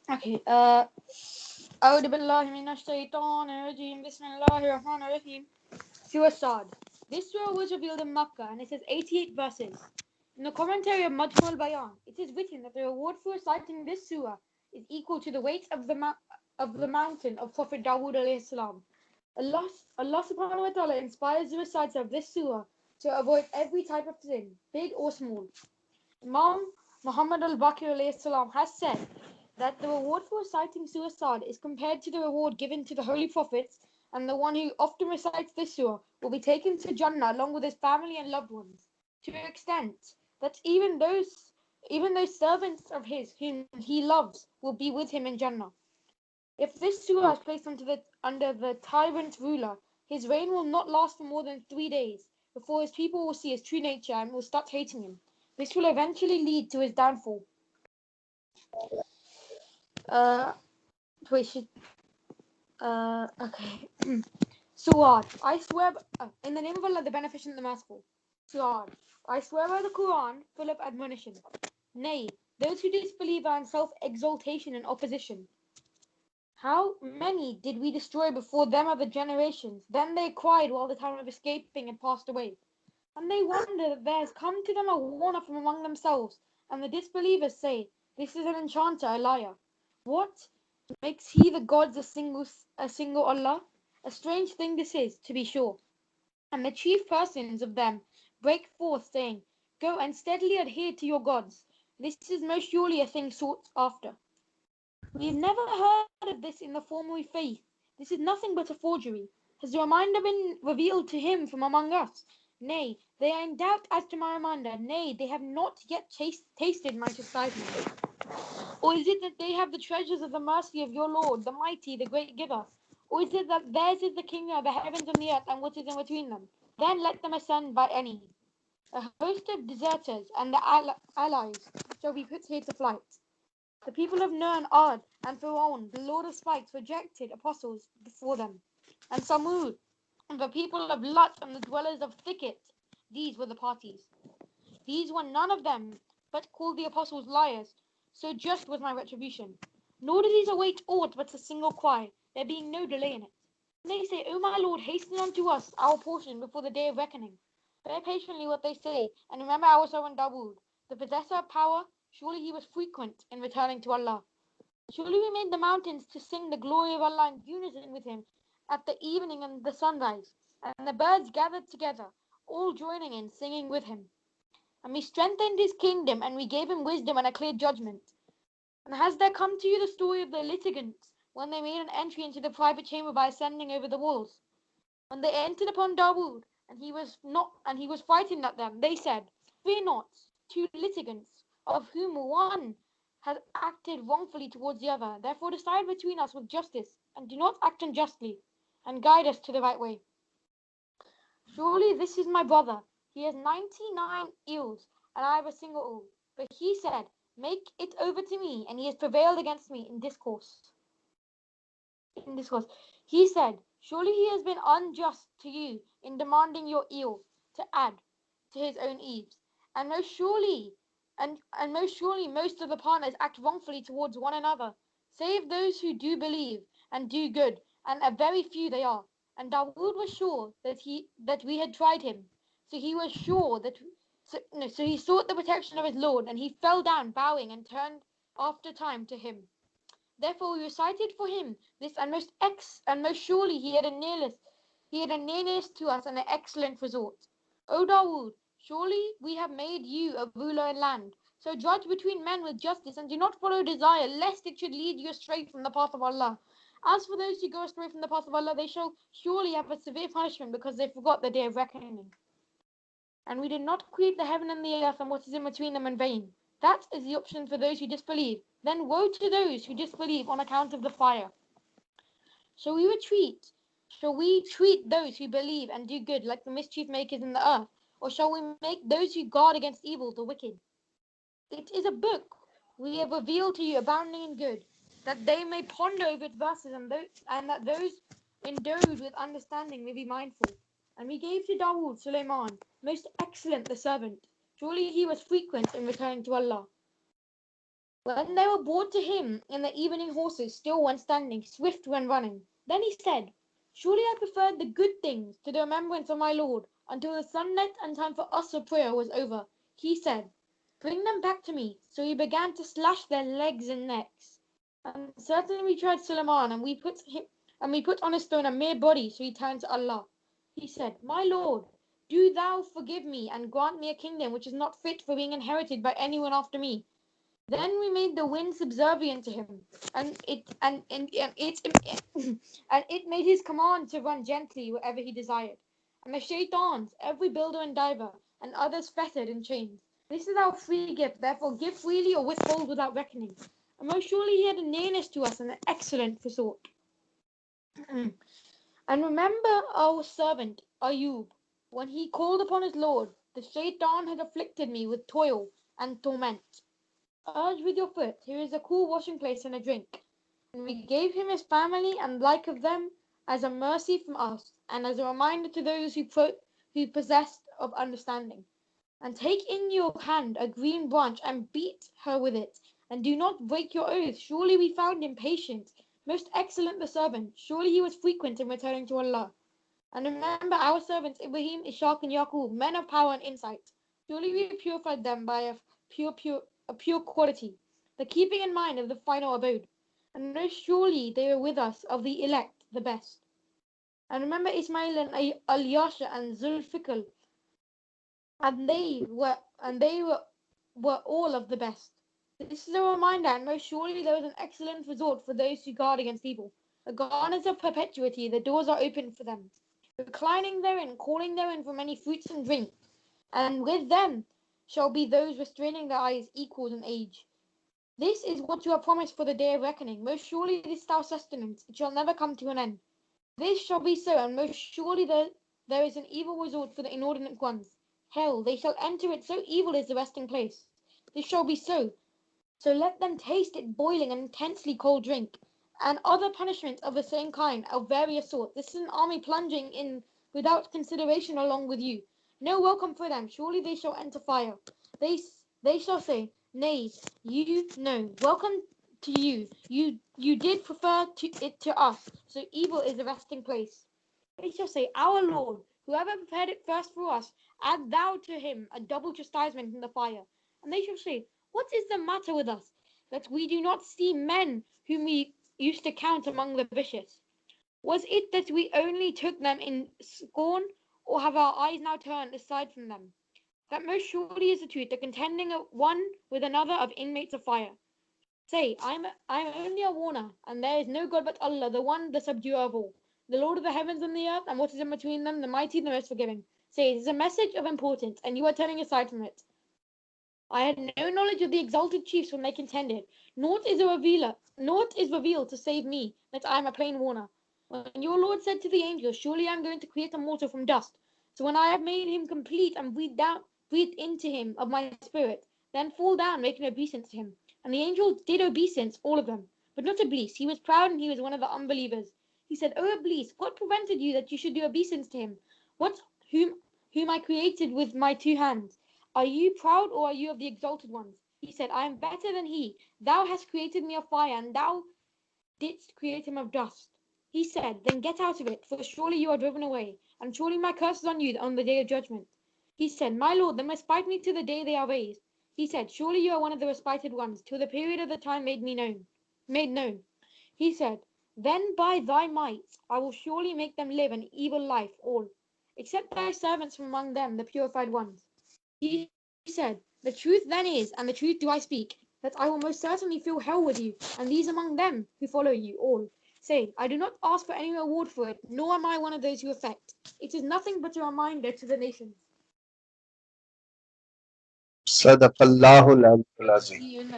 Okay. أعوذ بالله من الشيطان الرجيم بسم الله الرحمن الرحيم. Suicide. This surah was revealed in Makkah and it has 88 verses. In the commentary of Majmu al-Bayan, it is written that the reward for reciting this surah is equal to the weight of the mountain of Prophet Dawood alayhi salam. Allah subhanahu wa ta'ala inspires the reciter of this surah to avoid every type of sin, big or small. Imam Muhammad al-Baqir alayhi salam has said that the reward for reciting suicide is compared to the reward given to the holy prophets, and the one who often recites this surah will be taken to Jannah along with his family and loved ones, to an extent that even those servants of his whom he loves will be with him in Jannah. If this surah is placed under the tyrant ruler, his reign will not last for more than 3 days before his people will see his true nature and will start hating him. This will eventually lead to his downfall. Uh, we should. Okay. Suad, I swear, in the name of Allah, the Beneficent, the Merciful. Suad, I swear by the Quran, full of admonition. Nay, those who disbelieve are in self-exaltation and opposition. How many did we destroy before them other generations? Then they cried while the time of escaping had passed away. And they wonder that there has come to them a warner from among themselves. And the disbelievers say, this is an enchanter, a liar. What? Makes he the gods a single Allah? A strange thing this is, to be sure. And the chief persons of them break forth, saying, go and steadily adhere to your gods. This is most surely a thing sought after. We have never heard of this in the former faith. This is nothing but a forgery. Has the reminder been revealed to him from among us? Nay, they are in doubt as to my reminder. Nay, they have not yet tasted my chastisement. Or is it that they have the treasures of the mercy of your Lord, the mighty, the great giver? Or is it that theirs is the kingdom of the heavens and the earth and what is in between them? Then let them ascend by any. A host of deserters and the allies shall be put here to flight. The people of Nur and Ad and Pharaoh, the Lord of Spikes, rejected apostles before them. And Samud, and the people of Lut and the dwellers of Thicket, these were the parties. These were none of them, but called the apostles liars. So just was my retribution. Nor did these await aught but a single cry, there being no delay in it. And they say, O my Lord, hasten unto us our portion before the day of reckoning. Bear patiently what they say, and remember our servant Dawood, the possessor of power. Surely he was frequent in returning to Allah. Surely we made the mountains to sing the glory of Allah in unison with him at the evening and the sunrise, and the birds gathered together, all joining in singing with him. And we strengthened his kingdom, and we gave him wisdom and a clear judgment. And has there come to you the story of the litigants when they made an entry into the private chamber by ascending over the walls? When they entered upon Dawood, and he was frightened at them, they said, fear not, two litigants, of whom one has acted wrongfully towards the other. Therefore decide between us with justice, and do not act unjustly, and guide us to the right way. Surely this is my brother. He has 99 eels, and I have a single eel. But he said, make it over to me, and he has prevailed against me in discourse. He said, surely he has been unjust to you in demanding your eel to add to his own eaves. And most surely most of the partners act wrongfully towards one another, save those who do believe and do good, and a very few they are. And Dawood was sure that we had tried him. So he was sure that so he sought the protection of his Lord, and he fell down bowing and turned after time to him. Therefore we recited for him this, and most surely he had a nearness to us and an excellent resort. O Dawood, surely we have made you a ruler in land. So judge between men with justice, and do not follow desire, lest it should lead you astray from the path of Allah. As for those who go astray from the path of Allah, they shall surely have a severe punishment because they forgot the day of reckoning. And we did not create the heaven and the earth and what is in between them in vain. That is the option for those who disbelieve. Then woe to those who disbelieve on account of the fire. Shall we treat those who believe and do good like the mischief makers in the earth? Or shall we make those who guard against evil the wicked? It is a book we have revealed to you abounding in good, that they may ponder over its verses, and that those endowed with understanding may be mindful. And we gave to Dawood Suleiman, most excellent the servant. Surely he was frequent in returning to Allah. When they were brought to him in the evening, horses still went standing, swift when running. Then he said, "Surely I preferred the good things to the remembrance of my Lord until the sunlight and time for us of prayer was over." He said, "Bring them back to me." So he began to slash their legs and necks. And certainly we tried Suleiman, and we put on his throne a mere body, so he turned to Allah. He said, "My Lord, do thou forgive me and grant me a kingdom which is not fit for being inherited by anyone after me." Then we made the wind subservient to him, and it made his command to run gently wherever he desired. And the shaitans, every builder and diver, and others fettered in chains. This is our free gift, therefore give freely or withhold without reckoning. And most surely he had a nearness to us and an excellent resort. And remember our servant Ayub, when he called upon his Lord, the shaitan had afflicted me with toil and torment. Urge with your foot, here is a cool washing place and a drink. And we gave him his family and like of them as a mercy from us, and as a reminder to those who possessed of understanding. And take in your hand a green branch and beat her with it, and do not break your oath. Surely we found him patient, most excellent the servant. Surely he was frequent in returning to Allah. And remember our servants Ibrahim, Ishaq, and Yaqub, men of power and insight. Surely we purified them by a pure quality, the keeping in mind of the final abode. And most surely they were with us of the elect, the best. And remember Ismail and Al-Yasha and Zulfikar, and they were all of the best. This is a reminder, and most surely there is an excellent resort for those who guard against evil. The garners of perpetuity, the doors are open for them, reclining therein, calling therein for many fruits and drink, and with them shall be those restraining their eyes equals in age. This is what you are promised for the day of reckoning. Most surely this is our sustenance, it shall never come to an end. This shall be so, and most surely there is an evil resort for the inordinate ones. Hell, they shall enter it, so evil is the resting place. This shall be so. So let them taste it boiling and intensely cold drink, and other punishments of the same kind, of various sorts. This is an army plunging in without consideration along with you. No welcome for them. Surely they shall enter fire. They shall say, "Nay, you no. Welcome to you. You did prefer it to us. So evil is the resting place." They shall say, "Our Lord, whoever prepared it first for us, add thou to him a double chastisement in the fire." And they shall say, "What is the matter with us, that we do not see men whom we used to count among the vicious? Was it that we only took them in scorn, or have our eyes now turned aside from them? That most surely is the truth, the contending of one with another of inmates of fire. Say, I'm only a warner, and there is no God but Allah, the one, the subduer of all, the Lord of the heavens and the earth, and what is in between them, the mighty, the most forgiving. Say, it is a message of importance, and you are turning aside from it. I had no knowledge of the exalted chiefs when they contended. Naught is revealed to save me, that I am a plain warner. When your Lord said to the angel, "Surely I am going to create a mortal from dust. So when I have made him complete and breathed into him of my spirit, then fall down, making obeisance to him." And the angels did obeisance, all of them. But not Iblis. He was proud and he was one of the unbelievers. He said, "O Iblis, what prevented you that you should do obeisance to him? What whom I created with my two hands? Are you proud, or are you of the exalted ones?" He said, "I am better than he. Thou hast created me of fire, and thou didst create him of dust." He said, "Then get out of it, for surely you are driven away, and surely my curse is on you on the day of judgment." He said, "My Lord, then respite me to the day they are raised." He said, "Surely you are one of the respited ones, till the period of the time made known." He said, "Then by thy might I will surely make them live an evil life, all, except thy servants from among them, the purified ones." He said, "The truth then is, and the truth do I speak, that I will most certainly fill hell with you, and these among them who follow you all. Say, I do not ask for any reward for it, nor am I one of those who affect. It is nothing but a reminder to the nations." Sadaqallahul Azim.